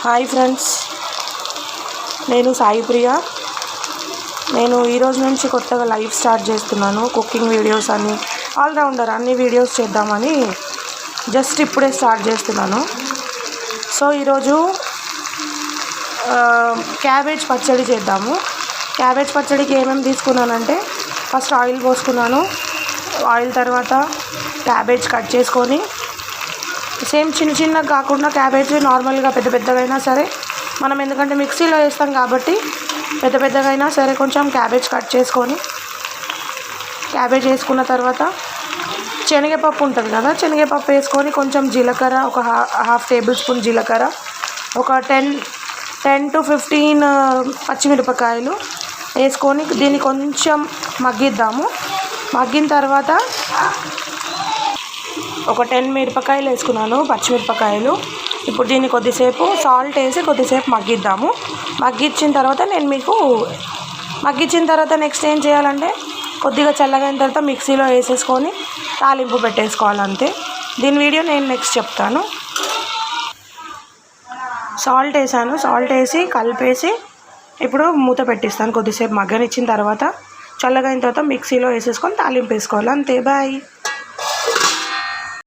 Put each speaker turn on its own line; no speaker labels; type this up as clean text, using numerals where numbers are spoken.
Hi friends, నేను సాయి ప్రియ. నేను ఈరోజు నుంచి కొత్తగా లైవ్ స్టార్ట్ చేస్తున్నాను. కుకింగ్ వీడియోస్ అని ఆల్రౌండర్ అన్ని వీడియోస్ చేద్దామని జస్ట్ ఇప్పుడే స్టార్ట్ చేస్తున్నాను. సో ఈరోజు క్యాబేజ్ పచ్చడి చేద్దాము. క్యాబేజ్ పచ్చడికి ఏమేమి తీసుకున్నానంటే, ఫస్ట్ ఆయిల్ పోసుకున్నాను. ఆయిల్ తర్వాత క్యాబేజ్ కట్ చేసుకొని, సేమ్ చిన్న చిన్నగా కాకుండా క్యాబేజ్ నార్మల్గా పెద్ద పెద్దగా అయినా సరే, మనం ఎందుకంటే మిక్సీలో వేస్తాం కాబట్టి పెద్ద పెద్దగా అయినా సరే కొంచెం క్యాబేజ్ కట్ చేసుకొని, క్యాబేజ్ వేసుకున్న తర్వాత శనగపప్పు ఉంటుంది కదా, శనగపప్పు వేసుకొని కొంచెం జీలకర్ర, ఒక హాఫ్ టేబుల్ స్పూన్ జీలకర్ర, ఒక 10 to 15 పచ్చిమిరపకాయలు వేసుకొని దీన్ని కొంచెం మగ్గిద్దాము. మగ్గిన తర్వాత ఒక 10 మిరపకాయలు వేసుకున్నాను, పచ్చిమిరపకాయలు. ఇప్పుడు దీన్ని కొద్దిసేపు సాల్ట్ వేసి కొద్దిసేపు మగ్గిద్దాము. మగ్గించిన తర్వాత నెక్స్ట్ ఏం చేయాలంటే, కొద్దిగా చల్లగైన తర్వాత మిక్సీలో వేసేసుకొని తాలింపు పెట్టేసుకోవాలి, అంతే. దీని వీడియో నేను నెక్స్ట్ చెప్తాను. సాల్ట్ వేసాను, సాల్ట్ వేసి కలిపేసి ఇప్పుడు మూత పెట్టిస్తాను. కొద్దిసేపు మగ్గనిచ్చిన తర్వాత చల్లగైన తర్వాత మిక్సీలో వేసేసుకొని తాలింపు వేసుకోవాలి, అంతే. బాయ్.